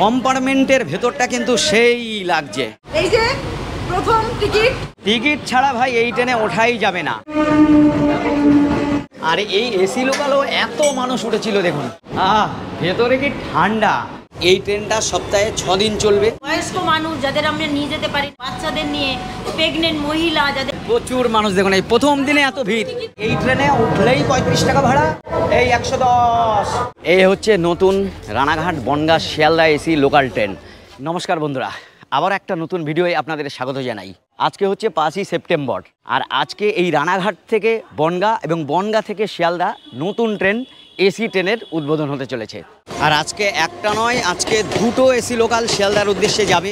কম্পার্টমেন্টের ভেতরটা কিন্তু সেই লাগছে। এই যে প্রথম টিকিট ছাড়া ভাই এই ট্রেনে ওঠাই যাবে না। আর এই এসি লোকালও এত মানুষ উঠেছিল দেখুন। ভেতরে কি ঠান্ডা। এই ট্রেনটা সপ্তাহে 6 দিন চলবে। বয়স্ক মানুষ যাদের আমরা নিয়ে যেতে পারি, বাচ্চাদের নিয়ে, প্রেগনেন্ট মহিলা যাদের, প্রচুর মানুষ দেখুন। এই প্রথম দিনে এত ভিড়। এই ট্রেনে উঠলেই 35 টাকা ভাড়া, এই 110। এই হচ্ছে নতুন Ranaghat Bongaon Sealdah AC local train. নমস্কার বন্ধুরা, আবার একটা নতুন ভিডিওয়ে আপনাদের স্বাগত জানাই। আজকে হচ্ছে 5ই সেপ্টেম্বর, আর আজকে এই রানাঘাট থেকে বনগাঁ এবং বনগাঁ থেকে শিয়ালদা নতুন ট্রেন এসি ট্রেনের উদ্বোধন হতে চলেছে। আর আজকে একটা নয়, আজকে দুটো এসি লোকাল শিয়ালদার উদ্দেশ্যে যাবে,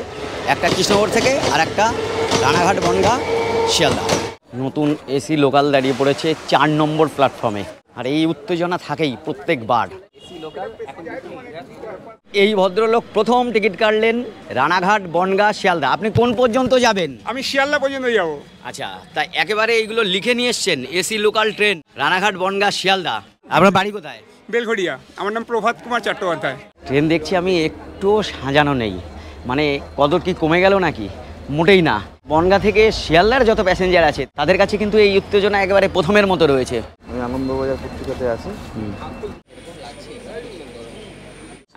একটা কৃষ্ণনগর থেকে আর একটা রানাঘাট বনগাঁ শিয়ালদা। নতুন এসি লোকাল দাঁড়িয়ে পড়েছে 4 নম্বর প্ল্যাটফর্মে। আর এই উত্তেজনা থাকেই প্রত্যেকবার। এই ভদ্রলোক প্রথম টিকিট কাটলেন রানাঘাট বনগাঁ শিয়ালদা। আপনি কোন পর্যন্ত যাবেন? আমি শিয়ালদা পর্যন্ত যাব। আচ্ছা, তাই একেবারে এইগুলো লিখে নিয়ে এসছেন, AC local train Ranaghat Bongaon Sealdah. আপনার বাড়ি কোথায়? বেলঘড়িয়া। আমার নাম প্রভাত কুমার চট্টোপাধ্যায়। ট্রেন দেখছি আমি একটু সাজানো নেই, মানে কদর কি কমে গেল নাকি? মোটেই না। বনগাঁ থেকে শিয়ালদার যত প্যাসেঞ্জার আছে তাদের কাছে কিন্তু এই উত্তেজনা একেবারে প্রথমের মতো রয়েছে। আমি আনন্দবাজার পত্রিকাতে আছি।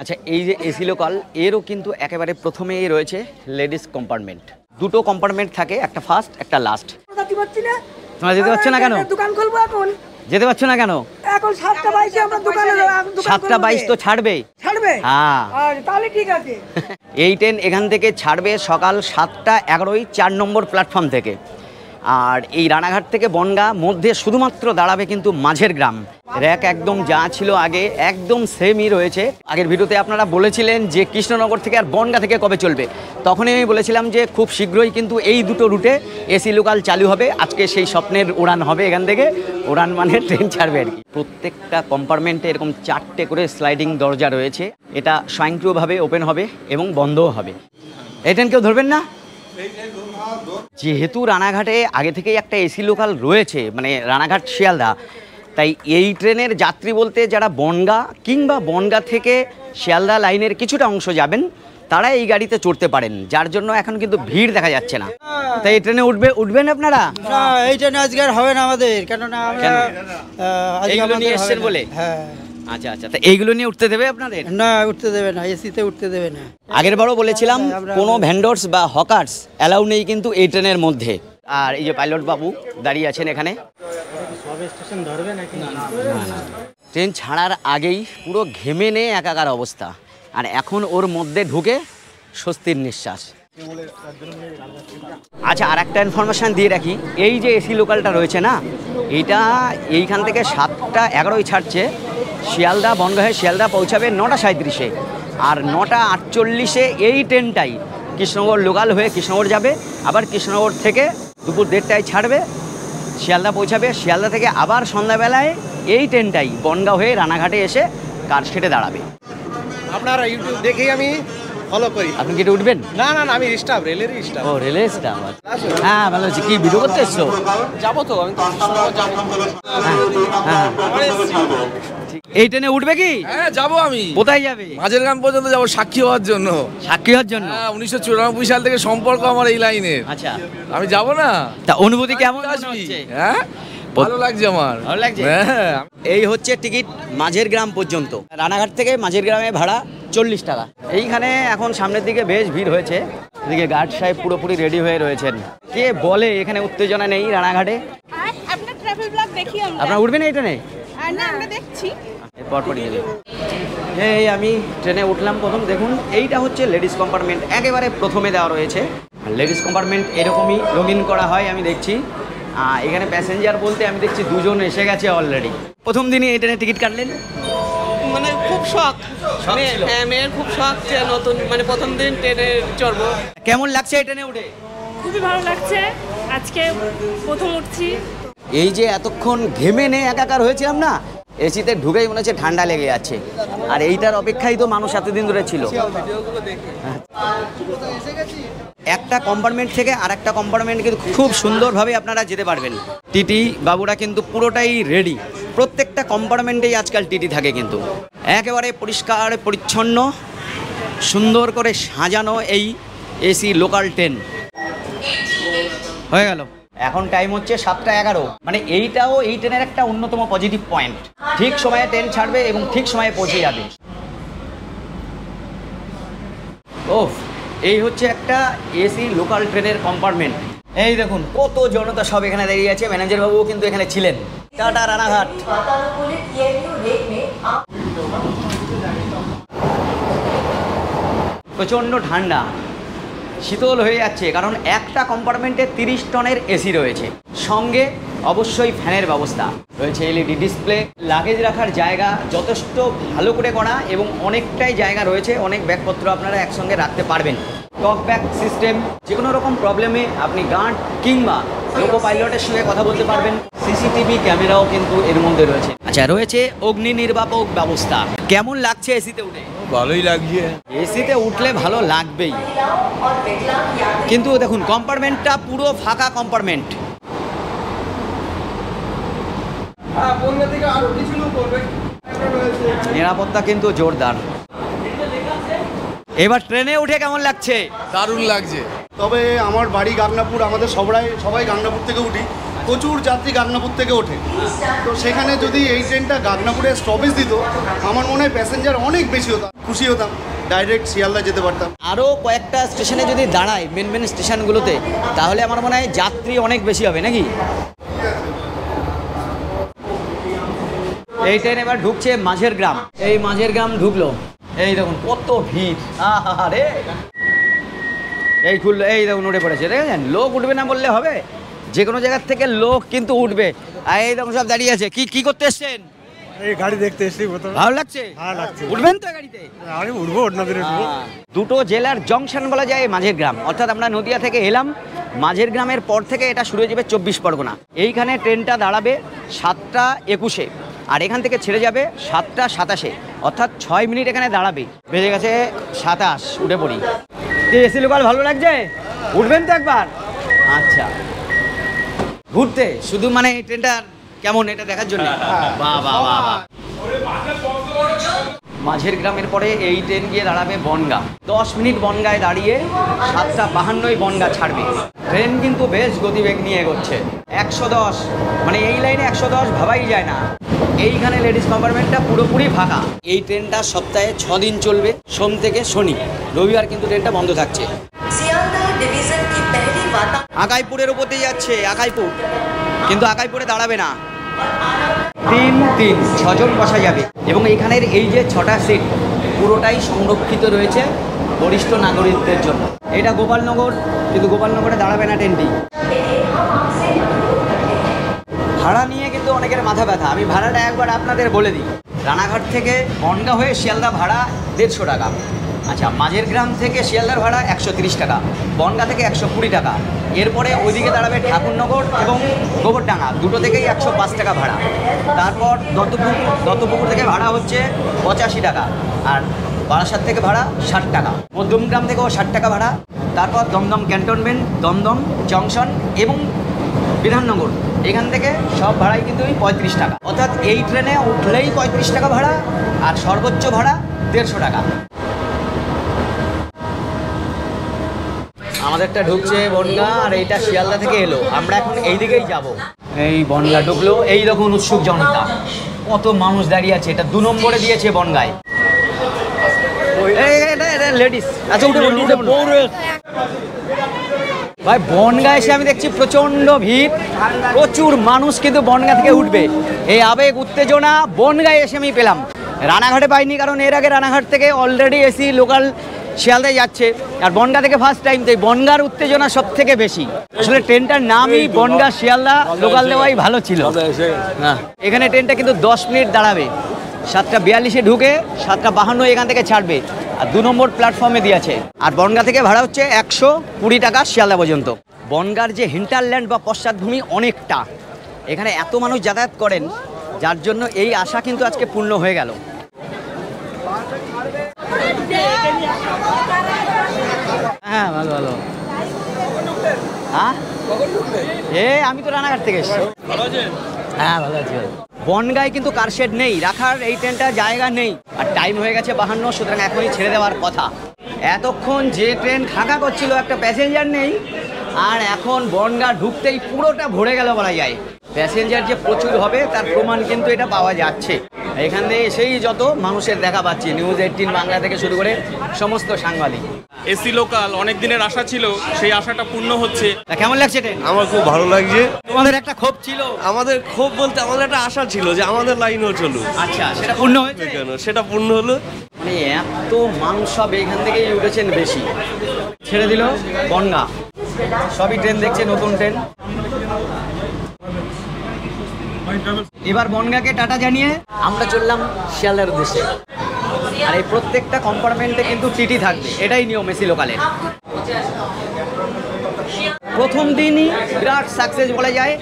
আচ্ছা, এই যে এসি লোকাল, এরও কিন্তু একেবারে প্রথমেই রয়েছে লেডিস কম্পার্টমেন্ট। দুটো কম্পার্টমেন্ট থাকে, একটা ফার্স্ট একটা লাস্ট। তোমরা যেতে পারছো না কেন? দোকান খুলবো এখন। যেতে পারছো না কেন? এখন 7:22 আমরা দোকানে 7:22 তো ছাড়বে। হ্যাঁ, তাহলে ঠিক আছে। এই ট্রেন এখান থেকে ছাড়বে সকাল 7:11 4 নম্বর প্ল্যাটফর্ম থেকে। আর এই রানাঘাট থেকে বনগাঁ মধ্যে শুধুমাত্র দাঁড়াবে কিন্তু মাঝের গ্রাম। র্যাক একদম যা ছিল আগে একদম সেমই রয়েছে। আগের ভিডিওতে আপনারা বলেছিলেন যে কৃষ্ণনগর থেকে আর বনগাঁ থেকে কবে চলবে, তখনই আমি বলেছিলাম যে খুব শীঘ্রই কিন্তু এই দুটো রুটে এসি লোকাল চালু হবে। আজকে সেই স্বপ্নের উড়ান হবে এখান থেকে। উড়ান মানে ট্রেন ছাড়বে আর কি। প্রত্যেকটা কম্পার্টমেন্টে এরকম 4টে করে স্লাইডিং দরজা রয়েছে। এটা স্বয়ংক্রিয়ভাবে ওপেন হবে এবং বন্ধও হবে। এই ট্রেন কেউ ধরবেন না। যেহেতু রানাঘাটে আগে থেকেই একটা এসি লোকাল রয়েছে, মানে রানাঘাট শিয়ালদা, তাই এই ট্রেনের যাত্রী বলতে যারা বনগাঁ কিংবা বনগাঁ থেকে শিয়ালদা লাইনের কিছুটা অংশ যাবেন তারা এই গাড়িতে চড়তে পারেন, যার জন্য এখন কিন্তু ভিড় দেখা যাচ্ছে না। তাই এই ট্রেনে উঠবেন আপনারা? না, এই ট্রেনে আজকে আর হবে না আমাদের, কেননা আমরা এইগুলো নিয়ে এসেছেন বলে। হ্যাঁ। আচ্ছা আচ্ছা, তা এইগুলো নিয়ে উঠতে দেবে আপনাদের? না, উঠতে দেবে না, এসিতে উঠতে দেবে না। আগের বারও বলেছিলাম কোনো ভেন্ডর্স বা হকার্স অ্যালাউ নেই কিন্তু এই ট্রেনের মধ্যে। আর এই যে পাইলট বাবু দাঁড়িয়ে আছেন এখানে। ট্রেন ছাড়ার আগেই পুরো ঘেমে নিয়ে একাকার অবস্থা, আর এখন ওর মধ্যে ঢুকে স্বস্তির নিঃশ্বাস। আচ্ছা, আর একটা ইনফরমেশান দিয়ে রাখি, এই যে এসি লোকালটা রয়েছে না, এইটা এইখান থেকে 7:11 ছাড়ছে। শিয়ালদা বনগাঁ হয়ে শিয়ালদা পৌঁছাবে 9:37-এ, আর 9:48-এ এই ট্রেনটাই কৃষ্ণনগর লোকাল হয়ে কৃষ্ণনগর যাবে। আবার কৃষ্ণনগর থেকে দুপুর 1:30টায় ছাড়বে, শিয়ালদা পৌঁছাবে। শিয়ালদা থেকে আবার সন্ধ্যাবেলায় এই ট্রেনটাই বনগাঁ হয়ে রানাঘাটে এসে কারশেডে দাঁড়াবে। আপনারা ইউটিউব দেখেই আমি ফলো করি। আপনি কি উঠবেন? না না না, আমি স্টাফ, রেলের স্টাফ। ও, রেলের স্টাফ। হ্যাঁ, ভালো আছি। কি ভিডিও করতে এসছো? যাবো তো, আমি তো যাবো। হ্যাঁ, এই ট্রেনে উঠবে কি? হ্যাঁ, যাবো। আমি কোথায় যাবে? মাঝের গ্রাম পর্যন্ত যাবো, সাক্ষী হওয়ার জন্য। সাক্ষী হওয়ার জন্য? 1994 সাল থেকে সম্পর্ক আমার এই লাইনের। আচ্ছা, আমি যাবো না। তা অনুভূতি কেমন হচ্ছে? হ্যাঁ, ভালো লাগছে আমার। ভালো লাগছে? হ্যাঁ। এই হচ্ছে টিকিট মাঝের গ্রাম পর্যন্ত। রানাঘাট থেকে মাঝের গ্রামে ভাড়া 40 টাকা। এইখানে এখন সামনের দিকে বেশ ভিড় হয়েছে। এদিকে গার্ড সাহেব পুরোপুরি রেডি হয়ে রয়েছেন। কে বলে এখানে উত্তেজনা নেই রানাঘাটে? আপনার ট্রাভেল ব্লগ দেখি আমরা। আপনারা উঠবেন এই ট্রেনে? না, আমরা দেখছি। পরপরই দেবে। এই আমি ট্রেনে উঠলাম প্রথম। দেখুন, এইটা হচ্ছে লেডিস কম্পার্টমেন্ট, একেবারে প্রথমে দেওয়া রয়েছে। লেডিস কম্পার্টমেন্ট এরকমই লগ ইন করা হয় আমি দেখছি। এখানে প্যাসেঞ্জার বলতে আমি দেখছি 2 জন এসে গেছে অলরেডি। প্রথম দিনই এই ট্রেনে টিকিট কাটলেন? মানে খুব শখ, মেয়ের খুব শখ যে নতুন, মানে প্রথম দিন ট্রেনে চড়বো। কেমন লাগছে এই ট্রেনে উঠে? খুবই ভালো লাগছে, আজকে প্রথম উঠছি। এই যে এতক্ষণ ঘেমে নে একাকার হয়েছিলাম না, এসিতে ঢুকেই মনে হচ্ছে ঠান্ডা লেগে যাচ্ছে। আর এইটার অপেক্ষাই তো মানুষ এতদিন ধরে ছিল। একটা কম্পার্টমেন্ট থেকে আর একটা কম্পার্টমেন্ট কিন্তু খুব সুন্দরভাবে আপনারা যেতে পারবেন। টিটি বাবুরা কিন্তু পুরোটাই রেডি। প্রত্যেকটা কম্পার্টমেন্টেই আজকাল টিটি থাকে, কিন্তু একেবারে পরিষ্কার পরিচ্ছন্ন সুন্দর করে সাজানো এই এসি লোকাল ট্রেন হয়ে গেল। এখন টাইম হচ্ছে 7:11, মানে এইটাও এই ট্রেনের একটা অন্যতম পজিটিভ পয়েন্ট। ঠিক সময়ে ট্রেন ছাড়বে এবং ঠিক সময়ে পৌঁছে যাবে। ওফ, এই হচ্ছে একটা এসি লোকাল ট্রেনের কম্পার্টমেন্ট। এই দেখুন কত জনতা সব এখানে দাঁড়িয়ে আছে। ম্যানেজার বাবুও কিন্তু এখানে ছিলেন। টাটা রানাঘাট। প্রচণ্ড ঠান্ডা, শীতল হয়ে যাচ্ছে, কারণ একটা কম্পার্টমেন্টে 30 টনের এসি রয়েছে, সঙ্গে অবশ্যই ফ্যানের ব্যবস্থা রয়েছে, এলইডি ডিসপ্লে, লাগেজ রাখার জায়গা যথেষ্ট ভালো করে করা এবং অনেকটাই জায়গা রয়েছে, অনেক ব্যাগপত্র আপনারা একসঙ্গে রাখতে পারবেন। টক ব্যাগ সিস্টেম, যে কোনো রকম প্রবলেমে আপনি গার্ড কিংবা লোকো পাইলটের সঙ্গে কথা বলতে পারবেন। সিসিটিভি ক্যামেরাও কিন্তু এর মধ্যে রয়েছে। আচ্ছা, রয়েছে অগ্নি নির্বাপক ব্যবস্থা। কেমন লাগছে এসিতে উঠে? ভালোই লাগছে। এসিতে উঠলে ভালো লাগবেই, কিন্তু দেখুন কম্পার্টমেন্টটা পুরো ফাঁকা কম্পার্টমেন্ট। নিরাপত্তা কিন্তু জোরদার। এবার ট্রেনে উঠে কেমন লাগছে? দারুণ লাগছে। তবে আমার বাড়ি গাগনাপুর, আমাদের সবাই গাগনাপুর থেকে উঠি, প্রচুর যাত্রী গাগনাপুর থেকে ওঠে। তো সেখানে যদি এই ট্রেনটা গাগনাপুরে স্টপেজ দিত, আমার মনে হয় প্যাসেঞ্জার অনেক বেশি হতাম, খুশি হতাম, ডাইরেক্ট শিয়ালদা যেতে পারতাম। আরও কয়েকটা স্টেশনে যদি দাঁড়ায়, মেন স্টেশনগুলোতে, তাহলে আমার মনে হয় যাত্রী অনেক বেশি হবে নাকি। এই ট্রেন এবার ঢুকছে মাঝের গ্রাম। এই মাঝের গ্রাম ঢুকলো, এই দেখুন কত ভিড়। আরে এই খুললো, এই দেখুন উঠে পড়েছে, দেখেছেন? লোক উঠবে না বললে হবে, যে কোনো জায়গার থেকে লোক কিন্তু উঠবে। আর এই দেখুন সব দাঁড়িয়ে আছে। কি করতে এসছেন? এই গাড়ি দেখতে এসেছি। ভালো লাগছে? হ্যাঁ লাগছে। উঠবেন তো গাড়িতে? আমি উঠবো, অন্যদের উঠবো। দুটো জেলার জংশন বলা যায় মাঝের গ্রাম, অর্থাৎ আমরা নদিয়া থেকে এলাম, মাঝের গ্রামের পর থেকে এটা শুরু হয়ে যাবে 24 পরগনা। এইখানে ট্রেনটা দাঁড়াবে 7:21, আর এখান থেকে ছেড়ে যাবে 7:27, অর্থাৎ 6 মিনিট এখানে দাঁড়াবে। বেজে গেছে 27, উঠে পড়ি। এসি লোকাল ভালো লাগছে? উঠবেন তো একবার? আচ্ছা, ঘুরতে শুধু মানে এই ট্রেনটা কেমন এটা দেখার জন্য? বাহ বাহ বাহ। মাঝের গ্রামের পরে এই ট্রেন গিয়ে দাঁড়াবে বনগাঁ। 10 মিনিট বনগাঁয় দাঁড়িয়ে 7:52 বনগাঁ ছাড়বে। ট্রেন কিন্তু বেশ গতিবেগ নিয়ে এগোচ্ছে। 110, মানে এই লাইনে 110 ভাবাই যায় না। এইখানে লেডিস কম্পার্টমেন্টটা পুরোপুরি ফাঁকা। এই ট্রেনটা সপ্তাহে 6 দিন চলবে, সোম থেকে শনি। রবিবার কিন্তু ট্রেনটা বন্ধ থাকছে। আকাইপুরের উপর দিয়ে যাচ্ছে, আকাইপুর, কিন্তু আকাইপুরে দাঁড়াবে না। 3 6 জন বসা যাবে, এবং এখানের এই যে 6টা সিট পুরোটাই সংরক্ষিত রয়েছে বরিষ্ঠ নাগরিকদের জন্য। এটা গোপালনগর, কিন্তু গোপালনগরে দাঁড়াবে না ট্রেনটি। ভাড়া নিয়ে কিন্তু অনেকের মাথা ব্যথা। আমি ভাড়াটা একবার আপনাদের বলে দিই। রানাঘাট থেকে বনগাঁ হয়ে শিয়ালদা ভাড়া 150 টাকা। আচ্ছা, মাঝের গ্রাম থেকে শিয়ালদার ভাড়া 130 টাকা, বনগাঁ থেকে 120 টাকা। এরপরে ওইদিকে দাঁড়াবে ঠাকুরনগর এবং গোবরডাঙ্গা, দুটো থেকেই 105 টাকা ভাড়া। তারপর দত্তপুকুর থেকে ভাড়া হচ্ছে 85 টাকা, আর বারাসাত থেকে ভাড়া 60 টাকা। মধ্যমগ্রাম থেকেও 60 টাকা ভাড়া। তারপর দমদম ক্যান্টনমেন্ট, দমদম জংশন এবং বিধাননগর, এখান থেকে সব ভাড়াই কিন্তু 35 টাকা। অর্থাৎ এই ট্রেনে উঠলেই 35 টাকা ভাড়া, আর সর্বোচ্চ ভাড়া 150 টাকা। আমাদেরটা ঢুকছে বনগাঁ, আর এইটা শিয়ালদা থেকে এলো। আমরা এখন এই দিকেই যাব। এই বনগাঁ ঢুকলো, এই রকম উৎসুক জনতা, কত মানুষ দাঁড়িয়ে আছে। এটা 2 নম্বরে দিয়েছে বনগাঁয়। লেডিস, আচ্ছা উঠে ভাই। বনগাঁ এসে আমি দেখছি প্রচন্ড ভিড়, প্রচুর মানুষ কিন্তু বনগাঁ থেকে উঠবে। এই আবেগ উত্তেজনা বনগাঁয় এসে আমি পেলাম, রানাঘাটে পাইনি, কারণ এর আগে রানাঘাট থেকে অলরেডি এসি লোকাল শিয়ালদায় যাচ্ছে, আর বনগাঁ থেকে ফার্স্ট টাইম। তাই বনগাঁর উত্তেজনা সব থেকে বেশি। আসলে ট্রেনটার নামই বনগাঁ শিয়ালদা লোকাল দেওয়াই ভালো ছিল। এখানে ট্রেনটা কিন্তু 10 মিনিট দাঁড়াবে। 7:42-এ ঢুকে 7:52 এখান থেকে ছাড়বে, আর 2 নম্বর প্ল্যাটফর্মে দিয়েছে। আর বনগাঁ থেকে ভাড়া হচ্ছে 120 টাকা শিয়ালদা পর্যন্ত। বনগাঁর যে হিন্টারল্যান্ড বা পশ্চাৎভূমি অনেকটা, এখানে এত মানুষ যাতায়াত করেন, যার জন্য এই আশা কিন্তু আজকে পূর্ণ হয়ে গেল। হ্যাঁ, ভালো ভালো। হ্যাঁ, আমি তো রানাঘাট থেকে এসেছি। হ্যাঁ, ভালো আছি। বনগাঁয় কিন্তু কারশেড নেই, রাখার এই ট্রেনটা জায়গা নেই, আর টাইম হয়ে গেছে 52, সুতরাং এখনই ছেড়ে দেওয়ার কথা। এতক্ষণ যে ট্রেন ফাঁকা করছিল, একটা প্যাসেঞ্জার নেই, আর এখন বনগাঁ ঢুকতেই পুরোটা ভরে গেল বলা যায়। প্যাসেঞ্জার যে প্রচুর হবে তার প্রমাণ কিন্তু এটা পাওয়া যাচ্ছে। এখান থেকে এসেই যত মানুষের দেখা পাচ্ছি, নিউজ 18 বাংলা থেকে শুরু করে সমস্ত সাংবাদিক। এসি লোকাল অনেক দিনের আশা ছিল, সেই আশাটা পূর্ণ হচ্ছে। কেমন লাগছে ট্রেন? আমার খুব ভালো লাগছে। তোমাদের একটা ক্ষোভ ছিল? আমাদের ক্ষোভ বলতে আমাদের একটা আশা ছিল যে আমাদের লাইনও চলুক। আচ্ছা, সেটা পূর্ণ হয়েছে? কেন সেটা পূর্ণ হলো? মানে এত মানুষ সব এখান থেকেই উঠেছেন বেশি। ছেড়ে দিল বনগাঁ, সবই ট্রেন দেখছে, নতুন ট্রেন। এবার বনগাঁকে টাটা জানিয়ে আমরা চললাম শিয়ালদার উদ্দেশ্যে। আর এই প্রত্যেকটা কম্পার্টমেন্টে কিন্তু টিটি থাকবে, এটাই নিয়ম এসি লোকালের। প্রথম দিনই বিরাট সাকসেস বলা যায়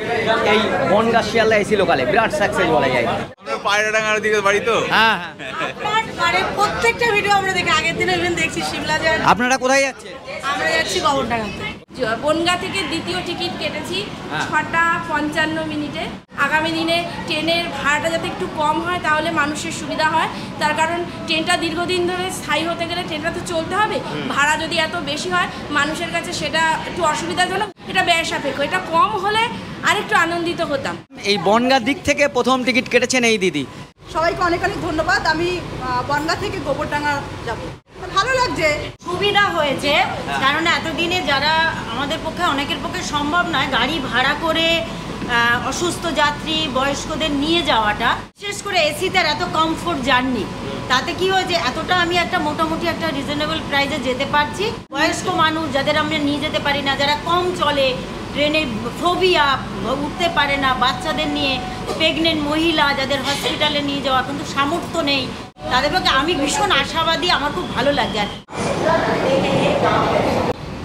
এই বনগাঁ শিয়ালদা এসি লোকালে, বিরাট সাকসেস বলা যায়। পায়রাডাঙ্গার দিকে বাড়ি তো। হ্যাঁ, প্রত্যেকটা ভিডিও আমরা দেখি, আগের দিনে ইভেন দেখছি সিমলা যায়। আপনারা কোথায় যাচ্ছেন? আমরা যাচ্ছি গোবরডাঙ্গাতে। বনগাঁ থেকে দ্বিতীয় টিকিট কেটেছি 6টা 55 মিনিটে। আগামী দিনে ট্রেনের ভাড়াটা যাতে একটু কম হয় তাহলে মানুষের সুবিধা হয়, তার কারণ ট্রেনটা দীর্ঘদিন ধরে স্থায়ী হতে গেলে ট্রেনটা তো চলতে হবে। ভাড়া যদি এত বেশি হয় মানুষের কাছে সেটা একটু অসুবিধাজনক, এটা ব্যয় সাপেক্ষ। এটা কম হলে আরেকটু আনন্দিত হতাম। এই বনগাঁ দিক থেকে প্রথম টিকিট কেটেছেন এই দিদি। সবাইকে অনেক অনেক ধন্যবাদ। আমি বনগাঁ থেকে গোবরডাঙ্গা যাব, ভালো লাগছে, সুবিধা হয়েছে। কারণ এতদিনে যারা আমাদের পক্ষে, অনেকের পক্ষে সম্ভব নয় গাড়ি ভাড়া করে অসুস্থ যাত্রী বয়স্কদের নিয়ে যাওয়াটা, বিশেষ করে এসিতে এত কমফোর্ট জার্নি, তাতে কি হয়েছে এতটা আমি একটা মোটামুটি একটা রিজনেবল প্রাইসে যেতে পারছি। বয়স্ক মানুষ যাদের আমরা নিয়ে যেতে পারি না, যারা কম চলে, ট্রেনে ফোবিয়া, উঠতে পারে না, বাচ্চাদের নিয়ে, প্রেগনেন্ট মহিলা যাদের হসপিটালে নিয়ে যাওয়া কিন্তু সামর্থ্য নেই, তাদের পক্ষে আমি ভীষণ আশাবাদী। আমার খুব ভালো লাগে।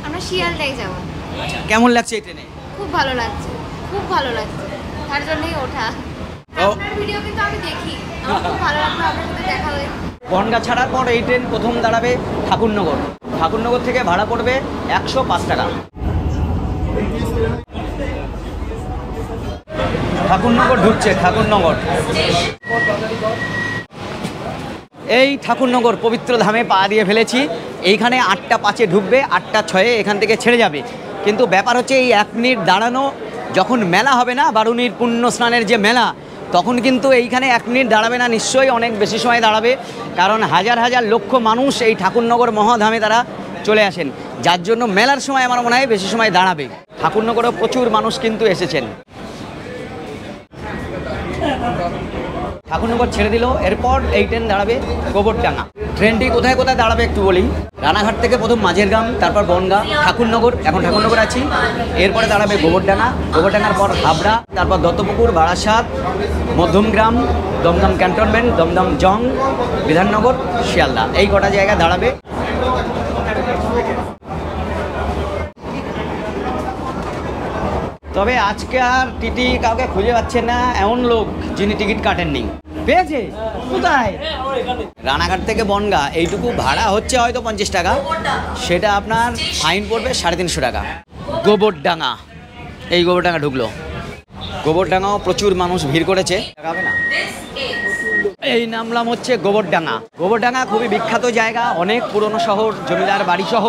আমরা শিয়ালদায় যাব। কেমন লাগছে এই ট্রেনে? খুব ভালো লাগছে, খুব ভালো লাগছে, তার জন্যই ওঠা। আপনার ভিডিও কিন্তু আমি দেখি, আমার খুব ভালো লাগলো আপনার সাথে দেখা হয়ে। বনগাঁ ছাড়ার পর এই ট্রেন প্রথম দাঁড়াবে ঠাকুরনগর। ঠাকুরনগর থেকে ভাড়া পড়বে 105 টাকা। ঠাকুরনগর ঢুকছে, ঠাকুরনগর। এই ঠাকুরনগর পবিত্র ধামে পা দিয়ে ফেলেছি। এইখানে 8টা 5-এ ঢুকবে, 8টা 6-এ এখান থেকে ছেড়ে যাবে। কিন্তু ব্যাপার হচ্ছে এই 1 মিনিট দাঁড়ানো, যখন মেলা হবে না, বারুণীর পুণ্য স্নানের যে মেলা, তখন কিন্তু এইখানে 1 মিনিট দাঁড়াবে না, নিশ্চয়ই অনেক বেশি সময় দাঁড়াবে। কারণ হাজার হাজার লক্ষ মানুষ এই ঠাকুরনগর মহাধামে তারা চলে আসেন, যার জন্য মেলার সময় আমার মনে হয় বেশি সময় দাঁড়াবে। ঠাকুরনগরেও প্রচুর মানুষ কিন্তু এসেছেন। ঠাকুরনগর ছেড়ে দিল, এরপর এই ট্রেন দাঁড়াবে গোবরডাঙ্গা। ট্রেনটি কোথায় কোথায় দাঁড়াবে একটু বলি। রানাঘাট থেকে প্রথম মাঝেরগ্রাম, তারপর বনগাঁ, ঠাকুরনগর, এখন ঠাকুরনগর আছি। এরপরে দাঁড়াবে গোবরডাঙ্গা, গোবরডাঙ্গার পর হাবড়া, তারপর দত্তপুকুর, বারাসাত, মধ্যমগ্রাম, দমদম ক্যান্টনমেন্ট, দমদম জং, বিধাননগর, শিয়ালদা, এই কটা জায়গায় দাঁড়াবে। তবে আজকে আর টিটি কাউকে খুঁজে পাচ্ছেন না এমন লোক যিনি টিকিট কাটেননি। পেয়েছে কোথায়? রানাঘাট থেকে বনগাঁ এইটুকু ভাড়া হচ্ছে হয়তো 50 টাকা, সেটা আপনার ফাইন পড়বে 350 টাকা। গোবরডাঙ্গা, এই গোবরডাঙ্গা ঢুকলো। গোবরডাঙ্গাও প্রচুর মানুষ ভিড় করেছে। এই নামলাম হচ্ছে গোবরডাঙ্গা। গোবরডাঙ্গা খুবই বিখ্যাত জায়গা, অনেক পুরনো শহর, জমিদার বাড়ি সহ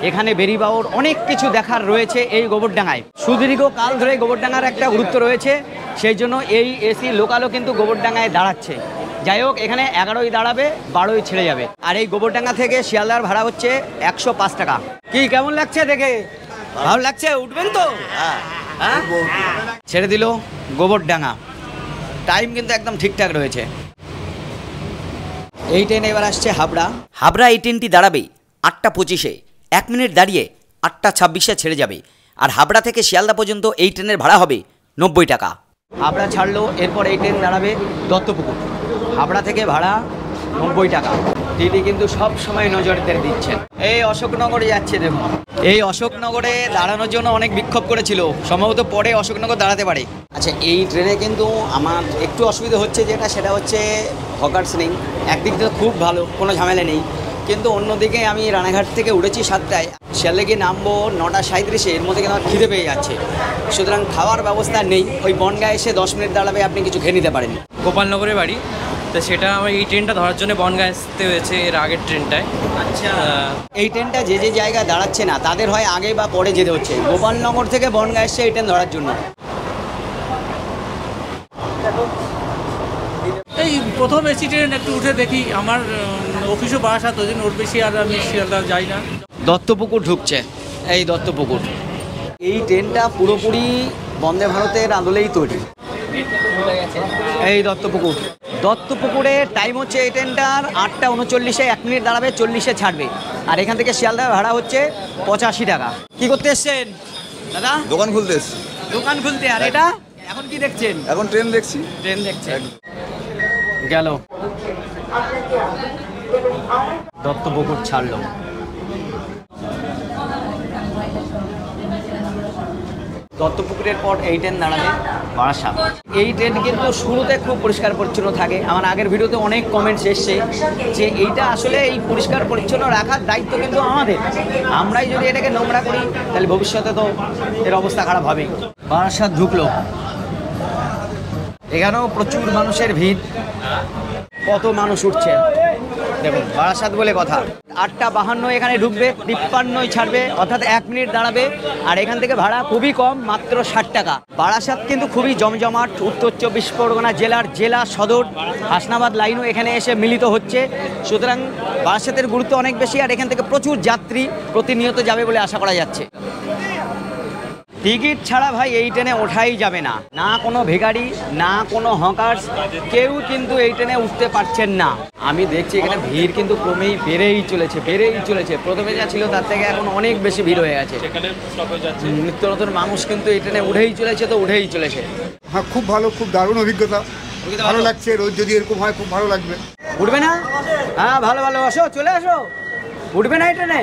এখানে বেরিবাউর অনেক কিছু দেখার রয়েছে এই গোবরডাঙ্গায়। সুদীর্ঘ কাল ধরে গোবরডাঙ্গার একটা গুরুত্ব রয়েছে, সেই জন্য এই এসি লোকালও কিন্তু গোবরডাঙ্গায় দাঁড়াচ্ছে। যাই হোক, এখানে 11ই দাঁড়াবে, 12ই ছেড়ে যাবে। আর এই গোবরডাঙ্গা থেকে শিয়ালদার ভাড়া হচ্ছে 105 টাকা। কি কেমন লাগছে দেখে? ভালো লাগছে? উঠবেন তো? হ্যাঁ, ছেড়ে দিল গোবরডাঙ্গা। টাইম কিন্তু একদম ঠিকঠাক রয়েছে। এই ট্রেন এবার আসছে হাবড়া। হাবড়া এই ট্রেনটি দাঁড়াবে 8টা 25-এ, 1 মিনিট দাঁড়িয়ে 8টা 26-এ ছেড়ে যাবে। আর হাবড়া থেকে শিয়ালদা পর্যন্ত এই ট্রেনের ভাড়া হবে 90 টাকা। হাবড়া ছাড়লো, এরপর এই ট্রেন দাঁড়াবে দত্তপুকুর। হাবড়া থেকে ভাড়া 90 টাকা। টিটি কিন্তু সব সময় নজরদারি দিচ্ছেন। এই অশোকনগরে যাচ্ছে, দেখুন। এই অশোকনগরে দাঁড়ানোর জন্য অনেক বিক্ষোভ করেছিল, সম্ভবত পরে অশোকনগর দাঁড়াতে পারে। আচ্ছা, এই ট্রেনে কিন্তু আমার একটু অসুবিধা হচ্ছে, সেটা হচ্ছে হকার্স নেই। একদিক থেকে খুব ভালো, কোনো ঝামেলা নেই, কিন্তু অন্যদিকে আমি রানাঘাট থেকে উঠেছি 7টায়, শিয়ালদা গিয়ে নামবো 9:37, এর মধ্যে কিন্তু আমার খিদে পেয়ে যাচ্ছে। সুতরাং খাওয়ার ব্যবস্থা নেই, ওই বনগাঁ এসে 10 মিনিট দাঁড়াবে, আপনি কিছু খেয়ে নিতে পারেন। গোপালনগরে বাড়ি, তো সেটা আমার এই ট্রেনটা ধরার জন্য বনগাঁ আসতে হয়েছে এর আগের ট্রেনটায়। আচ্ছা, এই ট্রেনটা যে যে জায়গায় দাঁড়াচ্ছে না তাদের হয় আগে বা পরে যেতে হচ্ছে, গোপালনগর থেকে বনগাঁ এসছে এই ট্রেন ধরার জন্য। এই প্রথম এসি ট্রেন একটু উঠে দেখি, আমার অফিসও বারাসাত, ওই জন্য ওর বেশি আর আমি শিয়ালদা যাই না। দত্তপুকুর ঢুকছে, এই দত্তপুকুর। এই ট্রেনটা পুরোপুরি বন্দে ভারতের আদলেই তৈরি। এই দত্তপুকুর, দত্তপুকুরে টাইম হচ্ছে এই ট্রেনটার 8:39, 1 মিনিট দাঁড়াবে, 40-এ ছাড়বে। আর এখান থেকে শিয়ালদা ভাড়া হচ্ছে 85 টাকা। কি করতে এসছেন দাদা? দোকান খুলতে এসছি। দোকান খুলতে। আর এটা এখন কি দেখছেন? এখন ট্রেন দেখছি। ট্রেন দেখছেন। গেল, দত্তপুকুর ছাড়লো। দত্তপুকুরের পর এই ট্রেন দাঁড়াবে বারাসাত। এই ট্রেন কিন্তু শুরুতে খুব পরিষ্কার পরিচ্ছন্ন থাকে। আমার আগের ভিডিওতে অনেক কমেন্টস এসছে যে এইটা আসলে এই পরিষ্কার পরিচ্ছন্ন রাখার দায়িত্ব কিন্তু আমাদের। আমরাই যদি এটাকে নোংরা করি তাহলে ভবিষ্যতে তো এর অবস্থা খারাপ হবে। বারাসাত ঢুকলো, এখানেও প্রচুর মানুষের ভিড়। কত মানুষ উঠছে দেখুন, বারাসাত বলে কথা। 8:52 এখানে ঢুকবে, 53 ছাড়বে, অর্থাৎ 1 মিনিট দাঁড়াবে। আর এখান থেকে ভাড়া খুবই কম, মাত্র 60 টাকা। বারাসাত কিন্তু খুবই জমজমাট। উত্তর 24 পরগনা জেলার জেলা সদর হাসনাবাদ লাইনও এখানে এসে মিলিত হচ্ছে। সুতরাং বারাসাতের গুরুত্ব অনেক বেশি। আর এখান থেকে প্রচুর যাত্রী প্রতিনিয়ত যাবে বলে আশা করা যাচ্ছে। টিকিট ছাড়া ভাই এই ট্রেনে ওঠাই যাবে না, না কোনো ভিখারি, না কোনো হকার্স, কেউ কিন্তু এই ট্রেনে উঠতে পারছেন না। আমি দেখছি এখানে ভিড় কিন্তু ক্রমেই বেড়েই চলেছে। প্রথমে যা ছিল তার থেকে এখন অনেক বেশি ভিড় হয়ে গেছে। নিত্য নতুন মানুষ কিন্তু এই ট্রেনে উঠেই চলেছে। হ্যাঁ, খুব ভালো, খুব দারুণ অভিজ্ঞতা, ভালো লাগছে। রোজ যদি এরকম হয় খুব ভালো লাগবে। উঠবে না? হ্যাঁ, ভালো আসো, চলে আসো। উঠবে না এই ট্রেনে?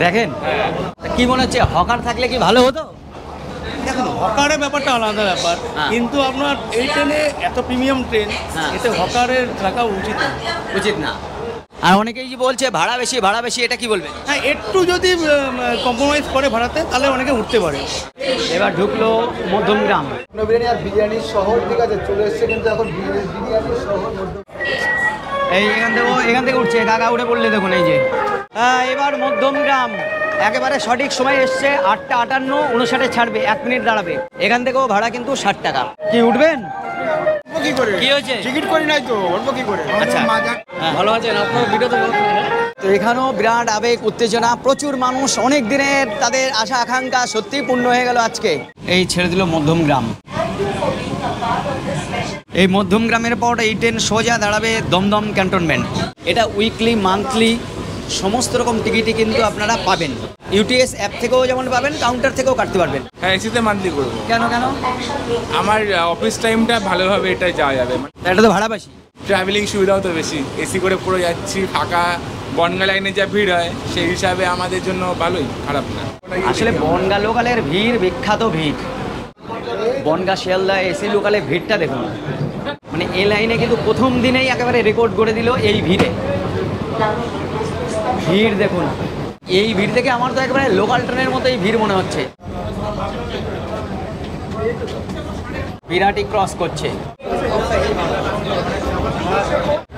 দেখেন, কি মনে হচ্ছে হকার থাকলে কি ভালো হতো? দেখুন, হকারের ব্যাপারটা আলাদা ব্যাপার, কিন্তু আপনার এই ট্রেনে এত প্রিমিয়াম ট্রেন, এতে হকারের থাকা উচিত না। আর অনেকেই যে বলছে ভাড়া বেশি, এটা কি বলবেন? হ্যাঁ, একটু যদি কম্প্রোমাইজ করে ভাড়াতে, তাহলে অনেকে উঠতে পারে। এবার ঢুকলো মধ্যমগ্রাম। বিরিয়ানি আর বিরিয়ানির শহর, ঠিক আছে, চলে এসছে কিন্তু এখন বিরিয়ানির শহর। এই এখান থেকে উঠছে, কাকা উঠে পড়লে দেখুন। এই যে এবার মধ্যমগ্রাম একেবারে সঠিক সময় এসছে। 8:58, 59-এ ছাড়বে, 1 মিনিট দাঁড়াবে। এখান থেকেও ভাড়া কিন্তু 60 টাকা। কি উঠবেন? কি করে? কি হয়েছে? টিকিট করি নাই তো, অল্প কি করে? আচ্ছা, ভালো আছেন আপনার? ভিডিও তো এখানেও বিরাট আবেগ, উত্তেজনা, প্রচুর মানুষ। অনেক দিনের তাদের আশা আকাঙ্ক্ষা সত্যিই পূর্ণ হয়ে গেল আজকে। এই ছেড়ে দিল মধ্যমগ্রাম। এই মধ্যমগ্রামের পর এই ট্রেন সোজা দাঁড়াবে দমদম ক্যান্টনমেন্ট। এটা উইকলি, মান্থলি সমস্ত রকম টিকিটই কিন্তু আপনারা পাবেন। ইউটিএস অ্যাপ থেকেও যেমন পাবেন, কাউন্টার থেকেও কাটতে পারবেন। হ্যাঁ, এসিতে মান্থলি করবো। কেন? আমার অফিস টাইমটা ভালোভাবে এটা যাওয়া যাবে। এটা তো ভাড়া বেশি, ট্রাভেলিং সুবিধাও তো বেশি। এসি করে পুরো যাচ্ছি, ফাঁকা বনগাঁ লাইনে যা ভিড় হয় সেই হিসাবে আমাদের জন্য ভালোই, খারাপ না। আসলে বনগাঁ লোকালের ভিড় বিখ্যাত ভিড়। বনগাঁ শিয়ালদা এসি লোকালের ভিড়টা দেখুন, মানে এই লাইনে কিন্তু প্রথম দিনেই একেবারে রেকর্ড করে দিল এই ভিড়ে। ভিড় দেখুন, এই ভিড় থেকে আমার তো একেবারে লোকাল ট্রেনের মতো এই ভিড় মনে হচ্ছে। বিরাটি ক্রস করছে,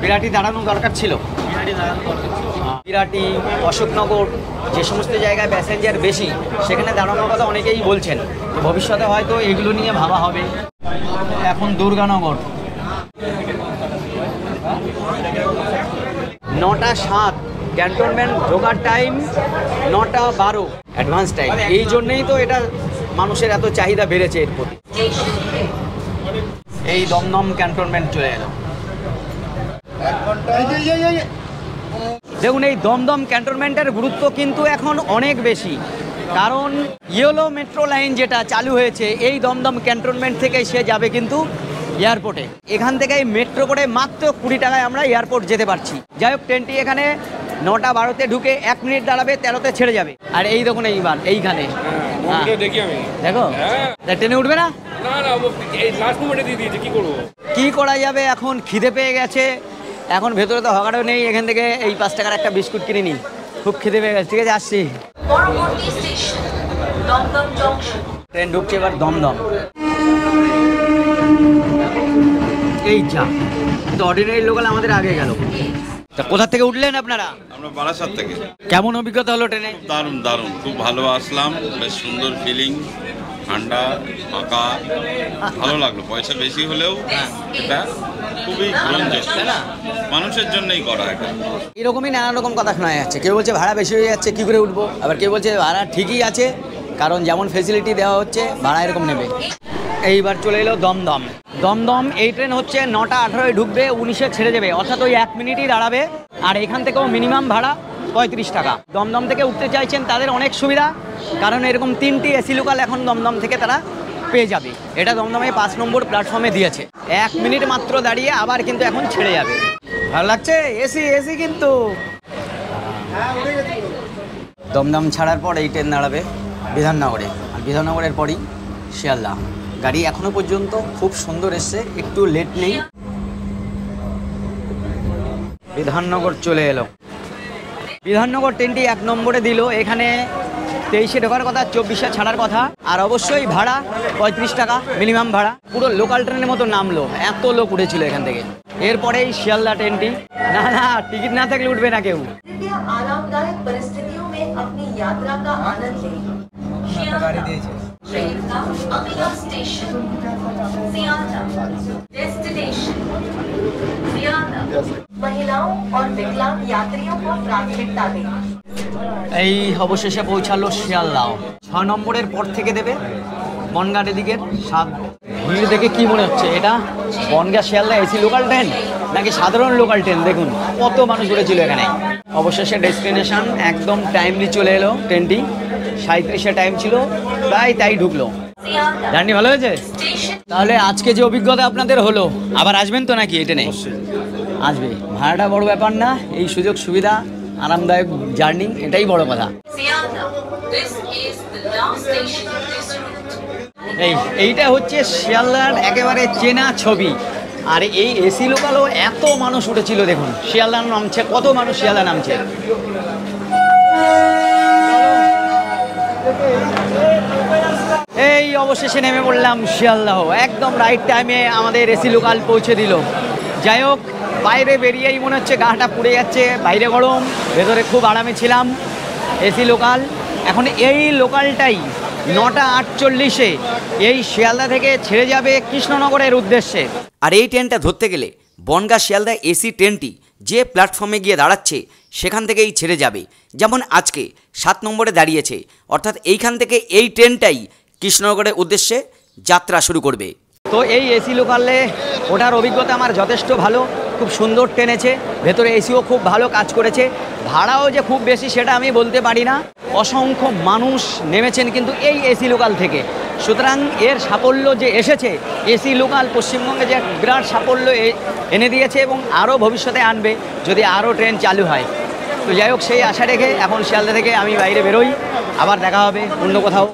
বিরাটি দাঁড়ানো দরকার ছিল। বিরাটি, অশোকনগর, যে সমস্ত জায়গায় প্যাসেঞ্জার বেশি সেখানে দাঁড়ানোর কথা অনেকেই বলছেন। ভবিষ্যতে হয়তো এগুলো নিয়ে ভাবা হবে। এখন দুর্গানগর 9:07, ক্যান্টনমেন্ট ঢোকার টাইম 9:12 অ্যাডভান্স টাইম। এই জন্যেই তো এটা মানুষের এত চাহিদা বেড়েছে এর প্রতি। এই দমদম ক্যান্টনমেন্ট চলে এলো। দেখুন, এই দমদম ক্যান্টনমেন্টের গুরুত্ব কিন্তু এখন অনেক বেশি, কারণ ইয়েলো মেট্রো লাইন যেটা চালু হয়েছে এই দমদম ক্যান্টনমেন্ট থেকে সে যাবে কিন্তু এয়ারপোর্টে। এখান থেকে মেট্রো করে মাত্র 20 টাকায় আমরা এয়ারপোর্ট যেতে পারছি। যাই হোক, ট্রেনটি এখানে 9:12 ঢুকে 1 মিনিট দাঁড়াবে, 13তে ছেড়ে যাবে। আর এই দেখুন এইবার এইখানে দেখি আমি দেখো ট্রেনে উঠবে না, না না এই লাস্ট মোমেন্টে দিয়ে দিয়েছে, কি করবো? কি করা যাবে, এখন খিদে পেয়ে গেছে, এখন ভেতরে তো হকারও নেই, এখান থেকে এই 5 টাকার একটা বিস্কুট কিনে নিই, খুব খিদে পেয়ে গেছে। ঠিক আছে, আসছি। ট্রেন ঢুকছে এবার দমদম। এই যা, কিন্তু অর্ডিনারি লোকাল আমাদের আগে গেল। তা কোথা থেকে উঠলেন আপনারা? আমরা বারাসাত থেকে। কেমন অভিজ্ঞতা হলো ট্রেনে? দারুণ দারুণ, খুব ভালো আসলাম, বেশ সুন্দর ফিলিং, ঠান্ডা, ফাঁকা, ভালো লাগলো। পয়সা বেশি হলেও এটা খুবই গ্রহণযোগ্য, মানুষের জন্যই করা এটা। এরকমই নানান রকম কথা শোনা যাচ্ছে। কেউ বলছে ভাড়া বেশি হয়ে যাচ্ছে, কী করে উঠবো, আবার কেউ বলছে ভাড়া ঠিকই আছে, কারণ যেমন ফেসিলিটি দেওয়া হচ্ছে ভাড়া এরকম নেবে। এইবার চলে এলো দমদম। দমদম এই ট্রেন হচ্ছে 9:18 ঢুকবে, 19-এ ছেড়ে যাবে, অর্থাৎ ওই 1 মিনিটই দাঁড়াবে। আর এখান থেকেও মিনিমাম ভাড়া 35 টাকা। দমদম থেকে উঠতে চাইছেন তাদের অনেক সুবিধা, কারণ এরকম 3টি এসি লোকাল এখন দমদম থেকে তারা পেয়ে যাবে। এটা দমদমে 5 নম্বর প্ল্যাটফর্মে দিয়েছে। 1 মিনিট মাত্র দাঁড়িয়ে আবার কিন্তু এখন ছেড়ে যাবে। ভালো লাগছে, এসি এসি কিন্তু। দমদম ছাড়ার পর এই ট্রেন দাঁড়াবে বিধাননগরে, আর বিধাননগরের পরই শিয়ালদা। গাড়ি এখনো পর্যন্ত খুব সুন্দর এসছে, একটু লেট নেই। বিধাননগর চলে এলো। বিধাননগর ট্রেনটি 1 নম্বরে দিল। এখানে 23-এ ঢোকার কথা, 24-এ ছাড়ার কথা, আর অবশ্যই ভাড়া 35 টাকা মিনিমাম ভাড়া। পুরো লোকাল ট্রেনের মতো নামলো, এত লোক উঠেছিল এখান থেকে। এরপরেই শিয়ালদা ট্রেনটি। না না, টিকিট না থাকলে উঠবে না কেউ। आरामदायक परिस्थितियों में अपनी यात्रा का आनंद लें। ट्रेन का अगला स्टेशन सियालदा, डेस्टिनेशन सियालदा। महिलाओं और विकलांग यात्रियों को प्राथमिकता दें। এই অবশেষে পৌঁছালো শিয়ালদাও। 6 নম্বরের পর থেকে দেবে বনগাঁর দিকের। ভিড় দেখে কি মনে হচ্ছে, এটা Bongaon Sealdah AC local train নাকি সাধারণ লোকাল ট্রেন? দেখুন কত মানুষ উঠেছিল এখানে। অবশেষে ডেস্টিনেশন একদম টাইমলি চলে এলো। ট্রেনটি 37-এ টাইম ছিল, প্রায় তাই ঢুকলো। জার্নি ভালো হয়েছে? তাহলে আজকে যে অভিজ্ঞতা আপনাদের হলো, আবার আসবেন তো নাকি এই ট্রেনে? আসবে। ভাড়াটা বড় ব্যাপার না, এই সুযোগ সুবিধা, আরামদায়ক জার্নি, এটাই বড় কথা। এইটা হচ্ছে শিয়ালদার একেবারে চেনা ছবি। আর এই এসি লোকালও এত মানুষ উঠেছিল, দেখুন শিয়ালদা নামছে, কত মানুষ শিয়ালদা নামছে। এই অবশেষে নেমে পড়লাম শিয়ালদাহ। একদম রাইট টাইমে আমাদের এসি লোকাল পৌঁছে দিল। যাই হোক, বাইরে বেরিয়েই মনে হচ্ছে গাটা পুড়ে যাচ্ছে, বাইরে গরম, ভেতরে খুব আরামে ছিলাম। AC local. এখন এই লোকালটাই 9:48-এ এই শিয়ালদা থেকে ছেড়ে যাবে কৃষ্ণনগরের উদ্দেশ্যে। আর এই ট্রেনটা ধরতে গেলে বনগাঁ শিয়ালদা এসি ট্রেনটি যে প্ল্যাটফর্মে গিয়ে দাঁড়াচ্ছে সেখান থেকেই ছেড়ে যাবে। যেমন আজকে 7 নম্বরে দাঁড়িয়েছে, অর্থাৎ এইখান থেকে এই ট্রেনটাই কৃষ্ণনগরের উদ্দেশ্যে যাত্রা শুরু করবে। তো এই এসি লোকালে ওঠার অভিজ্ঞতা আমার যথেষ্ট ভালো, খুব সুন্দর টেনেছে, ভেতরে এসিও খুব ভালো কাজ করেছে। ভাড়াও যে খুব বেশি সেটা আমি বলতে পারি না। অসংখ্য মানুষ নেমেছেন কিন্তু এই এসি লোকাল থেকে। সুতরাং এর সাফল্য যে এসেছে, এসি লোকাল পশ্চিমবঙ্গে যে বিরাট সাফল্য এনে দিয়েছে এবং আরও ভবিষ্যতে আনবে যদি আরও ট্রেন চালু হয়। তো যাই হোক, সেই আশা রেখে এখন শিয়ালদা থেকে আমি বাইরে বেরোই। আবার দেখা হবে অন্য কোথাও।